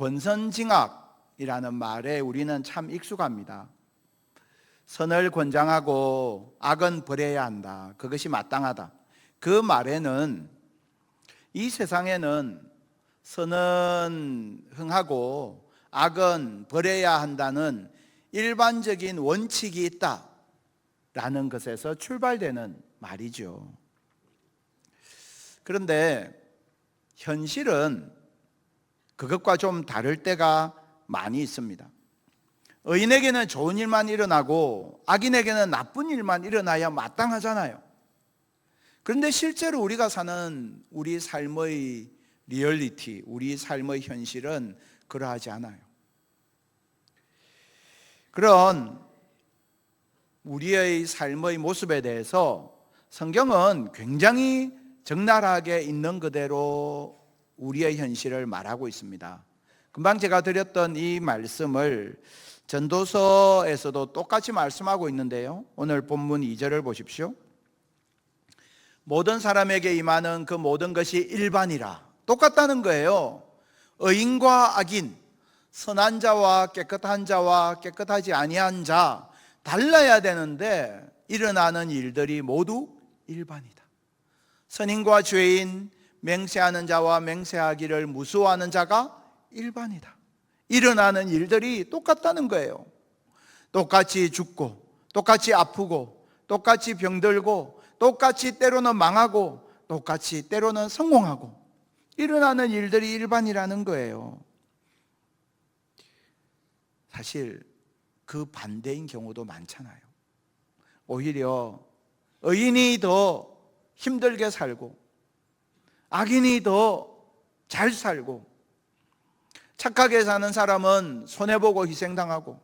권선징악이라는 말에 우리는 참 익숙합니다. 선을 권장하고 악은 버려야 한다. 그것이 마땅하다. 그 말에는 이 세상에는 선은 흥하고 악은 버려야 한다는 일반적인 원칙이 있다라는 것에서 출발되는 말이죠. 그런데 현실은 그것과 좀 다를 때가 많이 있습니다. 의인에게는 좋은 일만 일어나고 악인에게는 나쁜 일만 일어나야 마땅하잖아요. 그런데 실제로 우리가 사는 우리 삶의 리얼리티, 우리 삶의 현실은 그러하지 않아요. 그런 우리의 삶의 모습에 대해서 성경은 굉장히 적나라하게 있는 그대로 우리의 현실을 말하고 있습니다. 금방 제가 드렸던 이 말씀을 전도서에서도 똑같이 말씀하고 있는데요, 오늘 본문 2절을 보십시오. 모든 사람에게 임하는 그 모든 것이 일반이라. 똑같다는 거예요. 의인과 악인, 선한 자와 깨끗한 자와 깨끗하지 아니한 자 달라야 되는데 일어나는 일들이 모두 일반이다. 선인과 죄인, 맹세하는 자와 맹세하기를 무수하는 자가 일반이다. 일어나는 일들이 똑같다는 거예요. 똑같이 죽고, 똑같이 아프고, 똑같이 병들고, 똑같이 때로는 망하고, 똑같이 때로는 성공하고, 일어나는 일들이 일반이라는 거예요. 사실 그 반대인 경우도 많잖아요. 오히려 의인이 더 힘들게 살고 악인이 더 잘 살고, 착하게 사는 사람은 손해보고 희생당하고,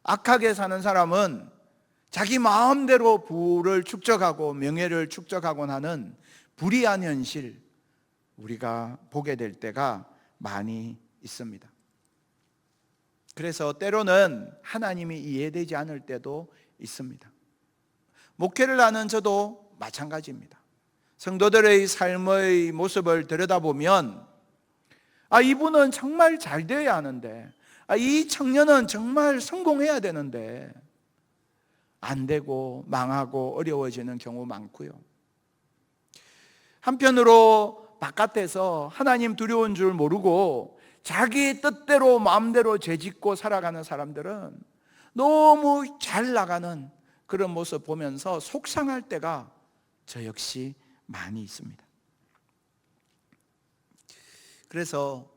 악하게 사는 사람은 자기 마음대로 부를 축적하고 명예를 축적하곤 하는 불의한 현실, 우리가 보게 될 때가 많이 있습니다. 그래서 때로는 하나님이 이해되지 않을 때도 있습니다. 목회를 하는 저도 마찬가지입니다. 성도들의 삶의 모습을 들여다보면 이분은 정말 잘 되어야 하는데, 이 청년은 정말 성공해야 되는데 안 되고 망하고 어려워지는 경우 많고요. 한편으로 바깥에서 하나님 두려운 줄 모르고 자기 뜻대로 마음대로 죄짓고 살아가는 사람들은 너무 잘 나가는 그런 모습 보면서 속상할 때가 저 역시 많이 있습니다. 그래서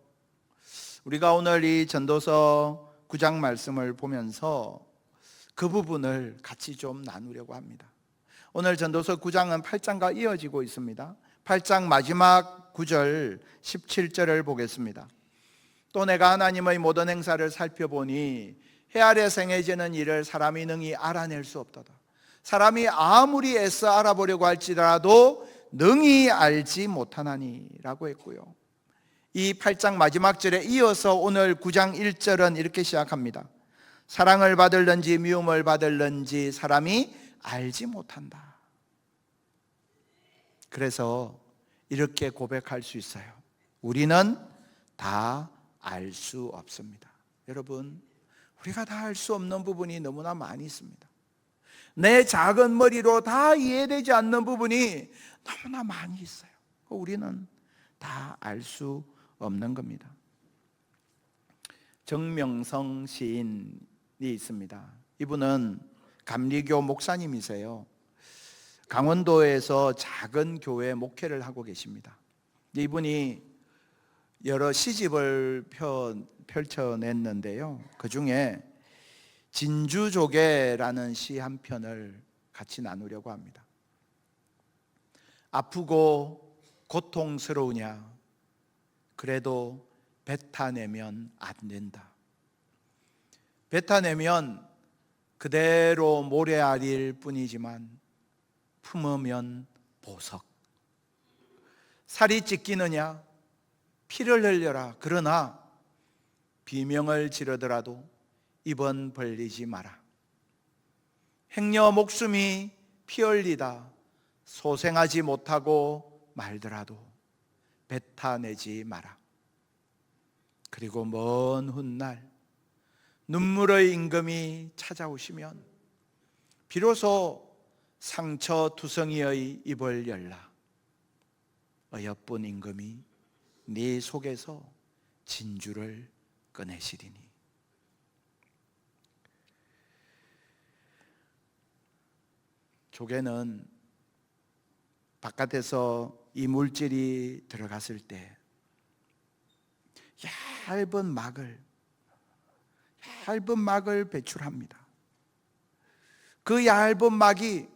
우리가 오늘 이 전도서 9장 말씀을 보면서 그 부분을 같이 좀 나누려고 합니다. 오늘 전도서 9장은 8장과 이어지고 있습니다. 8장 마지막 9절 17절을 보겠습니다. 또 내가 하나님의 모든 행사를 살펴보니 해 아래 행해지는 일을 사람이 능히 알아낼 수 없도다. 사람이 아무리 애써 알아보려고 할지라도 능히 알지 못하나니 라고 했고요. 이 8장 마지막 절에 이어서 오늘 9장 1절은 이렇게 시작합니다. 사랑을 받을는지 미움을 받을는지 사람이 알지 못한다. 그래서 이렇게 고백할 수 있어요. 우리는 다 알 수 없습니다. 여러분, 우리가 다 알 수 없는 부분이 너무나 많이 있습니다. 내 작은 머리로 다 이해되지 않는 부분이 너무나 많이 있어요. 우리는 다 알 수 없는 겁니다. 정명성 시인이 있습니다. 이분은 감리교 목사님이세요. 강원도에서 작은 교회 목회를 하고 계십니다. 이분이 여러 시집을 펼쳐냈는데요, 그 중에 진주조개라는 시 한 편을 같이 나누려고 합니다. 아프고 고통스러우냐, 그래도 뱉어내면 안 된다. 뱉어내면 그대로 모래알일 뿐이지만 품으면 보석. 살이 찢기느냐, 피를 흘려라. 그러나 비명을 지르더라도 입은 벌리지 마라. 행여 목숨이 피 흘리다 소생하지 못하고 말더라도 뱉어내지 마라. 그리고 먼 훗날 눈물의 임금이 찾아오시면 비로소 상처투성이의 입을 열라 어여쁜 임금이 네 속에서 진주를 꺼내시리니. 조개는 바깥에서 이 물질이 들어갔을 때 얇은 막을 배출합니다. 그 얇은 막이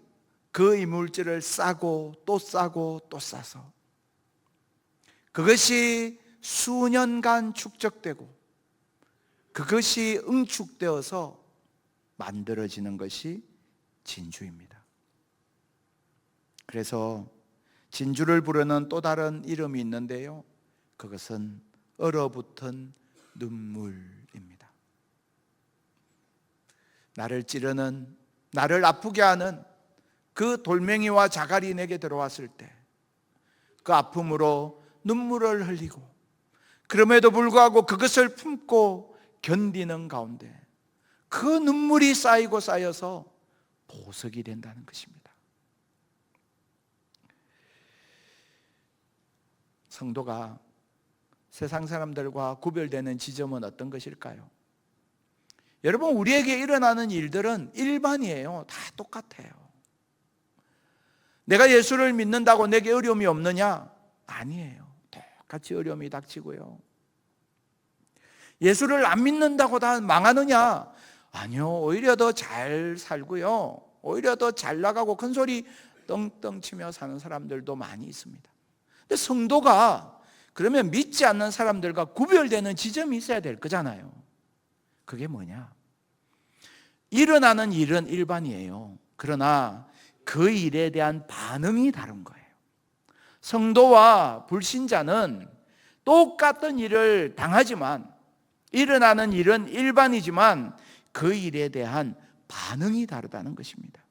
그 이물질을 싸고 또 싸고 또 싸서 그것이 수년간 축적되고 그것이 응축되어서 만들어지는 것이 진주입니다. 그래서 진주를 부르는 또 다른 이름이 있는데요, 그것은 얼어붙은 눈물입니다. 나를 찌르는, 나를 아프게 하는 그 돌멩이와 자갈이 내게 들어왔을 때 그 아픔으로 눈물을 흘리고 그럼에도 불구하고 그것을 품고 견디는 가운데 그 눈물이 쌓이고 쌓여서 보석이 된다는 것입니다. 성도가 세상 사람들과 구별되는 지점은 어떤 것일까요? 여러분, 우리에게 일어나는 일들은 일반이에요. 다 똑같아요. 내가 예수를 믿는다고 내게 어려움이 없느냐? 아니에요. 똑같이 어려움이 닥치고요. 예수를 안 믿는다고 다 망하느냐? 아니요. 오히려 더 잘 살고요, 오히려 더 잘 나가고 큰 소리 떵떵 치며 사는 사람들도 많이 있습니다. 근데 성도가 그러면 믿지 않는 사람들과 구별되는 지점이 있어야 될 거잖아요. 그게 뭐냐? 일어나는 일은 일반이에요. 그러나 그 일에 대한 반응이 다른 거예요. 성도와 불신자는 똑같은 일을 당하지만, 일어나는 일은 일반이지만 그 일에 대한 반응이 다르다는 것입니다.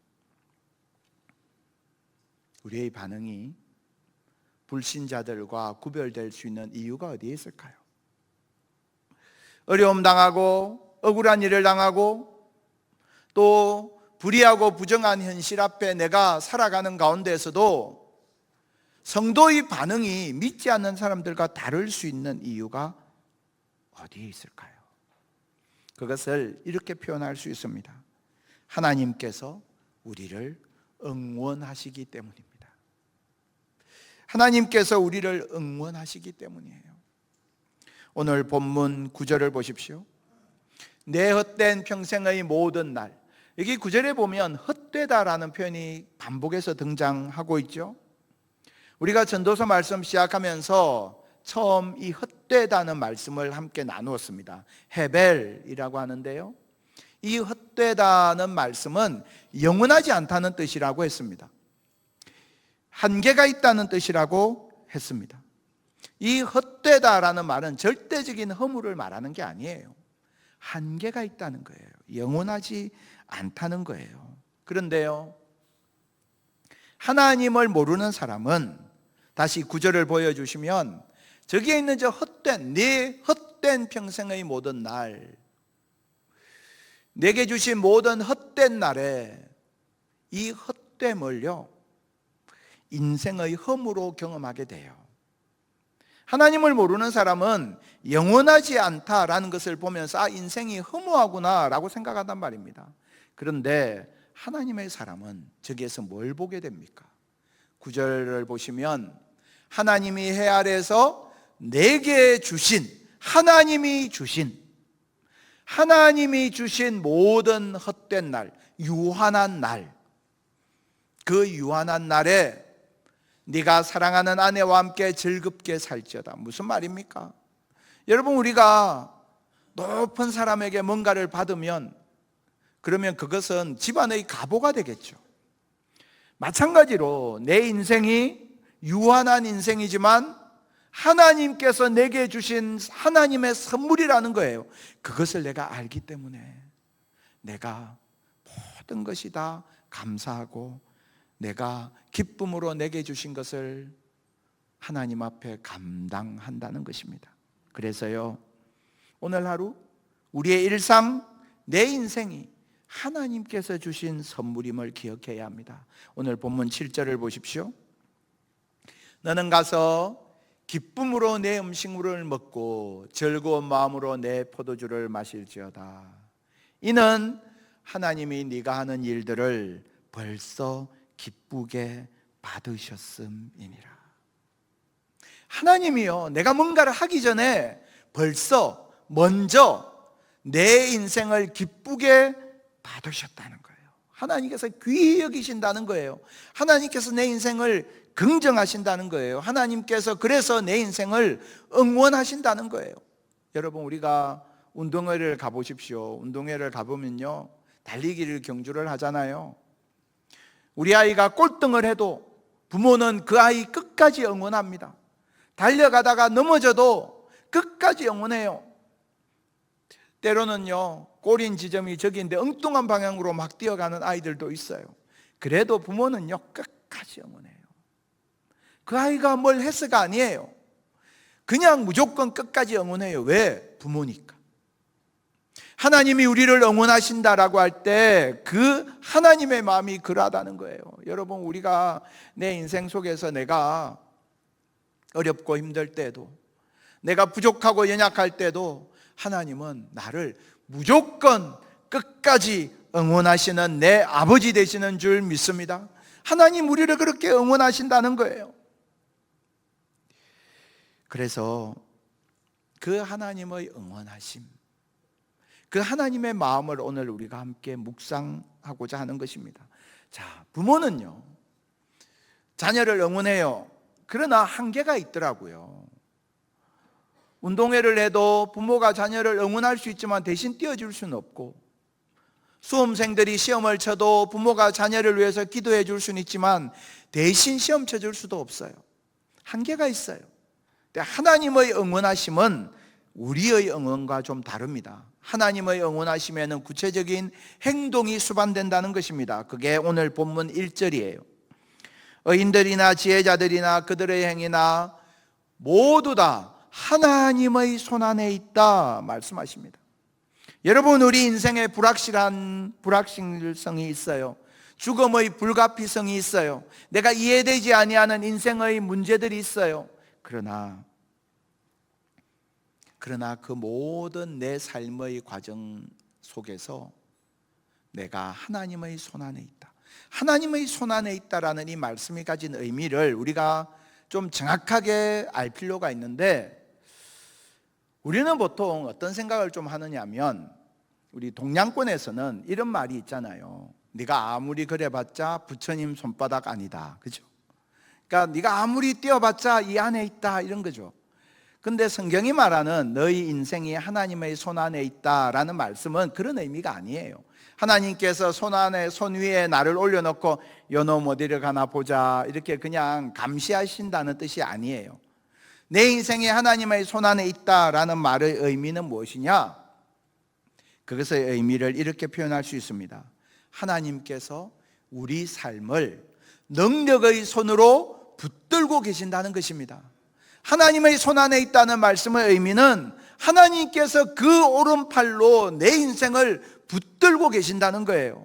우리의 반응이 불신자들과 구별될 수 있는 이유가 어디에 있을까요? 어려움 당하고 억울한 일을 당하고 또 불의하고 부정한 현실 앞에 내가 살아가는 가운데에서도 성도의 반응이 믿지 않는 사람들과 다를 수 있는 이유가 어디에 있을까요? 그것을 이렇게 표현할 수 있습니다. 하나님께서 우리를 응원하시기 때문입니다. 하나님께서 우리를 응원하시기 때문이에요. 오늘 본문 9절을 보십시오. 내 헛된 평생의 모든 날. 여기 9절에 보면 헛되다라는 표현이 반복해서 등장하고 있죠. 우리가 전도서 말씀 시작하면서 처음 이 헛되다는 말씀을 함께 나누었습니다. 헤벨이라고 하는데요, 이 헛되다는 말씀은 영원하지 않다는 뜻이라고 했습니다. 한계가 있다는 뜻이라고 했습니다. 이 헛되다라는 말은 절대적인 허물을 말하는 게 아니에요. 한계가 있다는 거예요. 영원하지 않다는 거예요. 그런데요, 하나님을 모르는 사람은, 다시 9절을 보여주시면 저기에 있는 저 헛된, 네 헛된 평생의 모든 날, 내게 주신 모든 헛된 날에 이 헛됨을요 인생의 험으로 경험하게 돼요. 하나님을 모르는 사람은 영원하지 않다라는 것을 보면서 인생이 허무하구나 라고 생각한단 말입니다. 그런데 하나님의 사람은 저기에서 뭘 보게 됩니까? 9절을 보시면 하나님이 해 아래에서 내게 주신, 하나님이 주신 모든 헛된 날, 유한한 날, 그 유한한 날에 네가 사랑하는 아내와 함께 즐겁게 살지어다. 무슨 말입니까? 여러분, 우리가 높은 사람에게 뭔가를 받으면 그러면 그것은 집안의 가보가 되겠죠. 마찬가지로 내 인생이 유한한 인생이지만 하나님께서 내게 주신 하나님의 선물이라는 거예요. 그것을 내가 알기 때문에 내가 모든 것이 다 감사하고 내가 기쁨으로 내게 주신 것을 하나님 앞에 감당한다는 것입니다. 그래서요, 오늘 하루 우리의 일상, 내 인생이 하나님께서 주신 선물임을 기억해야 합니다. 오늘 본문 7절을 보십시오. 너는 가서 기쁨으로 내 음식물을 먹고 즐거운 마음으로 내 포도주를 마실지어다. 이는 하나님이 네가 하는 일들을 벌써 기쁘게 받으셨음이니라. 하나님이요, 내가 뭔가를 하기 전에 벌써 먼저 내 인생을 기쁘게 받으셨다는 거예요. 하나님께서 귀히 여기신다는 거예요. 하나님께서 내 인생을 긍정하신다는 거예요. 하나님께서 그래서 내 인생을 응원하신다는 거예요. 여러분, 우리가 운동회를 가보십시오. 운동회를 가보면요, 달리기를 경주를 하잖아요. 우리 아이가 꼴등을 해도 부모는 그 아이 끝까지 응원합니다. 달려가다가 넘어져도 끝까지 응원해요. 때로는요, 꼬린 지점이 저기인데 엉뚱한 방향으로 막 뛰어가는 아이들도 있어요. 그래도 부모는요, 끝까지 응원해요. 그 아이가 뭘 했어가 아니에요. 그냥 무조건 끝까지 응원해요. 왜? 부모니까. 하나님이 우리를 응원하신다라고 할 때 그 하나님의 마음이 그러하다는 거예요. 여러분, 우리가 내 인생 속에서 내가 어렵고 힘들 때도, 내가 부족하고 연약할 때도 하나님은 나를 무조건 끝까지 응원하시는 내 아버지 되시는 줄 믿습니다. 하나님 우리를 그렇게 응원하신다는 거예요. 그래서 그 하나님의 응원하심, 그 하나님의 마음을 오늘 우리가 함께 묵상하고자 하는 것입니다. 자, 부모는요, 자녀를 응원해요. 그러나 한계가 있더라고요. 운동회를 해도 부모가 자녀를 응원할 수 있지만 대신 띄워줄 수는 없고, 수험생들이 시험을 쳐도 부모가 자녀를 위해서 기도해 줄 수는 있지만 대신 시험 쳐줄 수도 없어요. 한계가 있어요. 하나님의 응원하심은 우리의 응원과 좀 다릅니다. 하나님의 응원하심에는 구체적인 행동이 수반된다는 것입니다. 그게 오늘 본문 1절이에요. 의인들이나 지혜자들이나 그들의 행위나 모두 다 하나님의 손안에 있다 말씀하십니다. 여러분, 우리 인생에 불확실성이 있어요. 죽음의 불가피성이 있어요. 내가 이해되지 아니하는 인생의 문제들이 있어요. 그러나 그 모든 내 삶의 과정 속에서 내가 하나님의 손안에 있다, 하나님의 손안에 있다라는 이 말씀이 가진 의미를 우리가 좀 정확하게 알 필요가 있는데, 우리는 보통 어떤 생각을 좀 하느냐 하면, 우리 동양권에서는 이런 말이 있잖아요. 네가 아무리 그래봤자 부처님 손바닥 아니다, 그죠? 그러니까 네가 아무리 뛰어봤자 이 안에 있다, 이런 거죠. 근데 성경이 말하는 너희 인생이 하나님의 손 안에 있다라는 말씀은 그런 의미가 아니에요. 하나님께서 손 위에 나를 올려놓고 요놈 어디를 가나 보자, 이렇게 그냥 감시하신다는 뜻이 아니에요. 내 인생이 하나님의 손 안에 있다라는 말의 의미는 무엇이냐? 그것의 의미를 이렇게 표현할 수 있습니다. 하나님께서 우리 삶을 능력의 손으로 붙들고 계신다는 것입니다. 하나님의 손 안에 있다는 말씀의 의미는 하나님께서 그 오른팔로 내 인생을 붙들고 계신다는 거예요.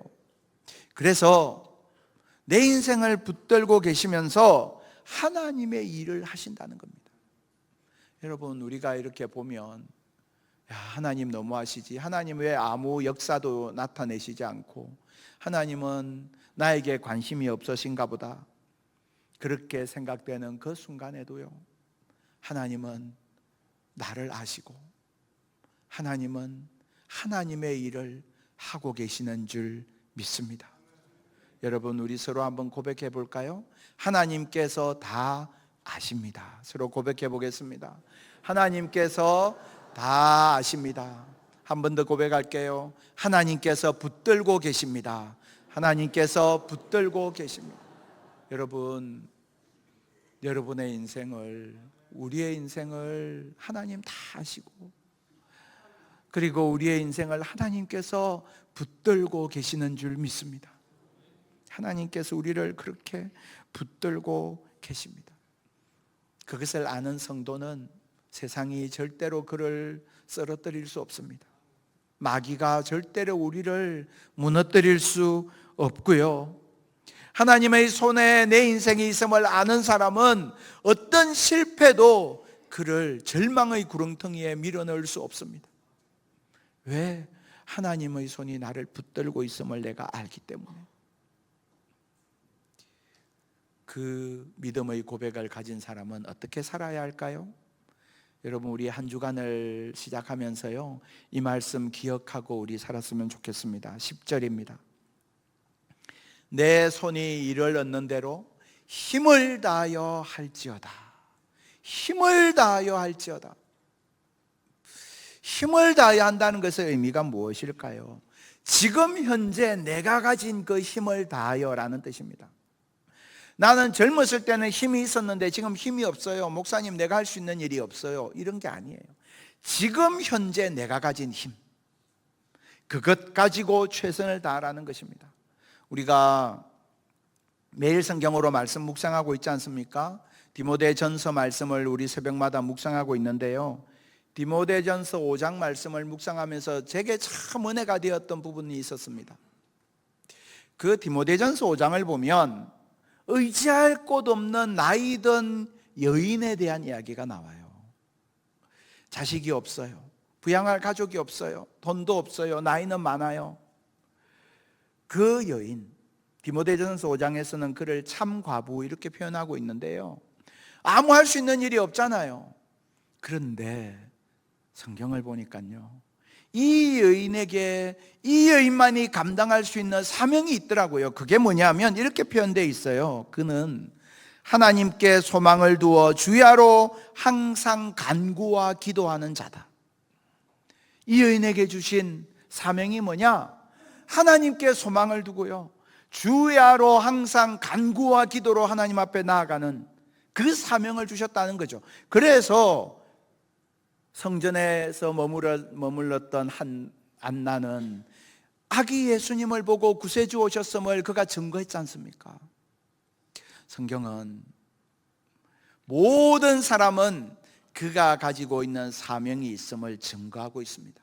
그래서 내 인생을 붙들고 계시면서 하나님의 일을 하신다는 겁니다. 여러분, 우리가 이렇게 보면, 야, 하나님 너무하시지, 하나님 왜 아무 역사도 나타내시지 않고, 하나님은 나에게 관심이 없으신가 보다, 그렇게 생각되는 그 순간에도요, 하나님은 나를 아시고 하나님은 하나님의 일을 하고 계시는 줄 믿습니다. 여러분, 우리 서로 한번 고백해 볼까요? 하나님께서 다 아십니다. 서로 고백해 보겠습니다. 하나님께서 다 아십니다. 한 번 더 고백할게요. 하나님께서 붙들고 계십니다. 하나님께서 붙들고 계십니다. 여러분, 여러분의 인생을, 우리의 인생을 하나님 다 아시고, 그리고 우리의 인생을 하나님께서 붙들고 계시는 줄 믿습니다. 하나님께서 우리를 그렇게 붙들고 계십니다. 그것을 아는 성도는 세상이 절대로 그를 쓰러뜨릴 수 없습니다. 마귀가 절대로 우리를 무너뜨릴 수 없고요. 하나님의 손에 내 인생이 있음을 아는 사람은 어떤 실패도 그를 절망의 구렁텅이에 밀어넣을 수 없습니다. 왜? 하나님의 손이 나를 붙들고 있음을 내가 알기 때문에. 그 믿음의 고백을 가진 사람은 어떻게 살아야 할까요? 여러분, 우리 한 주간을 시작하면서요, 이 말씀 기억하고 우리 살았으면 좋겠습니다. 10절입니다. 내 손이 이를 얻는 대로 힘을 다하여 할지어다. 힘을 다하여 할지어다. 힘을 다하여 한다는 것의 의미가 무엇일까요? 지금 현재 내가 가진 그 힘을 다하여 라는 뜻입니다. 나는 젊었을 때는 힘이 있었는데 지금 힘이 없어요. 목사님, 내가 할 수 있는 일이 없어요. 이런 게 아니에요. 지금 현재 내가 가진 힘, 그것 가지고 최선을 다하라는 것입니다. 우리가 매일 성경으로 말씀 묵상하고 있지 않습니까? 디모데전서 말씀을 우리 새벽마다 묵상하고 있는데요, 디모데전서 5장 말씀을 묵상하면서 제게 참 은혜가 되었던 부분이 있었습니다. 그 디모데전서 5장을 보면 의지할 곳 없는 나이든 여인에 대한 이야기가 나와요. 자식이 없어요. 부양할 가족이 없어요. 돈도 없어요. 나이는 많아요. 그 여인, 디모데전서 5장에서는 그를 참과부 이렇게 표현하고 있는데요, 아무 할 수 있는 일이 없잖아요. 그런데 성경을 보니까요, 이 여인에게 이 여인만이 감당할 수 있는 사명이 있더라고요. 그게 뭐냐면 이렇게 표현되어 있어요. 그는 하나님께 소망을 두어 주야로 항상 간구와 기도하는 자다. 이 여인에게 주신 사명이 뭐냐? 하나님께 소망을 두고요, 주야로 항상 간구와 기도로 하나님 앞에 나아가는 그 사명을 주셨다는 거죠. 그래서 성전에서 머물렀던 안나는 아기 예수님을 보고 구세주 오셨음을 그가 증거했지 않습니까? 성경은 모든 사람은 그가 가지고 있는 사명이 있음을 증거하고 있습니다.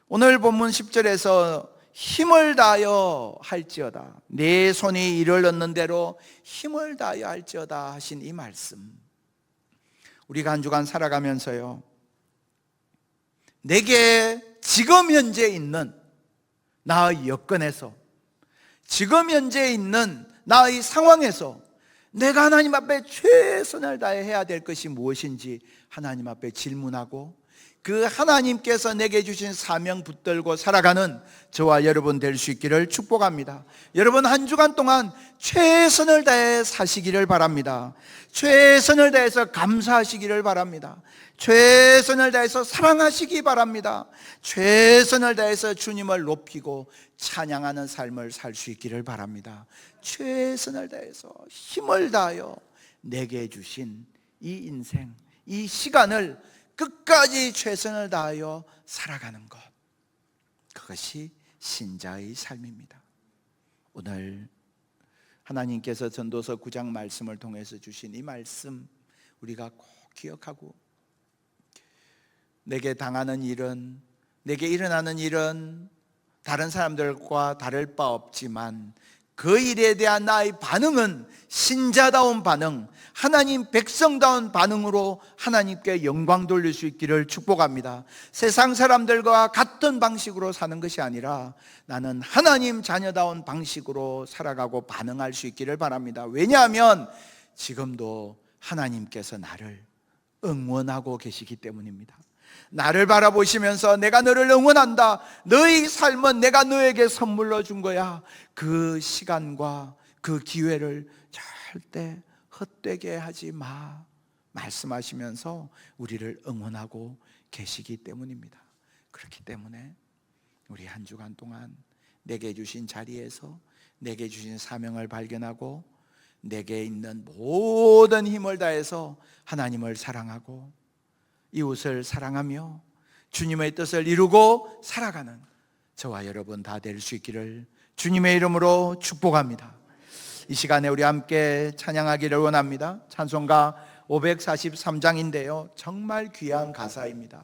오늘 본문 10절에서 힘을 다하여 할지어다, 내 손이 이를 얻는 대로 힘을 다하여 할지어다 하신 이 말씀, 우리가 한 주간 살아가면서요, 내게 지금 현재 있는 나의 여건에서, 지금 현재 있는 나의 상황에서 내가 하나님 앞에 최선을 다해 해야 될 것이 무엇인지 하나님 앞에 질문하고 그 하나님께서 내게 주신 사명 붙들고 살아가는 저와 여러분 될 수 있기를 축복합니다. 여러분, 한 주간 동안 최선을 다해 사시기를 바랍니다. 최선을 다해서 감사하시기를 바랍니다. 최선을 다해서 사랑하시기 바랍니다. 최선을 다해서 주님을 높이고 찬양하는 삶을 살 수 있기를 바랍니다. 최선을 다해서 힘을 다하여 내게 주신 이 인생, 이 시간을 끝까지 최선을 다하여 살아가는 것, 그것이 신자의 삶입니다. 오늘 하나님께서 전도서 9장 말씀을 통해서 주신 이 말씀 우리가 꼭 기억하고, 내게 당하는 일은, 내게 일어나는 일은 다른 사람들과 다를 바 없지만 그 일에 대한 나의 반응은 신자다운 반응, 하나님 백성다운 반응으로 하나님께 영광 돌릴 수 있기를 축복합니다. 세상 사람들과 같은 방식으로 사는 것이 아니라 나는 하나님 자녀다운 방식으로 살아가고 반응할 수 있기를 바랍니다. 왜냐하면 지금도 하나님께서 나를 응원하고 계시기 때문입니다. 나를 바라보시면서 내가 너를 응원한다, 너의 삶은 내가 너에게 선물로 준 거야, 그 시간과 그 기회를 절대 헛되게 하지 마 말씀하시면서 우리를 응원하고 계시기 때문입니다. 그렇기 때문에 우리 한 주간 동안 내게 주신 자리에서 내게 주신 사명을 발견하고 내게 있는 모든 힘을 다해서 하나님을 사랑하고 이웃을 사랑하며 주님의 뜻을 이루고 살아가는 저와 여러분 다 될 수 있기를 주님의 이름으로 축복합니다. 이 시간에 우리 함께 찬양하기를 원합니다. 찬송가 543장인데요. 정말 귀한 가사입니다.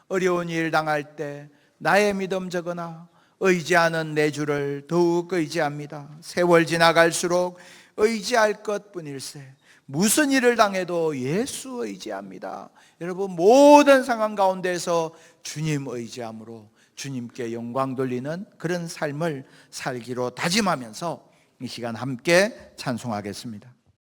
어려운 일 당할 때 나의 믿음 적으나 의지하는 내 주를 더욱 의지합니다. 세월 지나갈수록 의지할 것뿐일세. 무슨 일을 당해도 예수 의지합니다. 여러분, 모든 상황 가운데서 주님 의지함으로 주님께 영광 돌리는 그런 삶을 살기로 다짐하면서 이 시간 함께 찬송하겠습니다.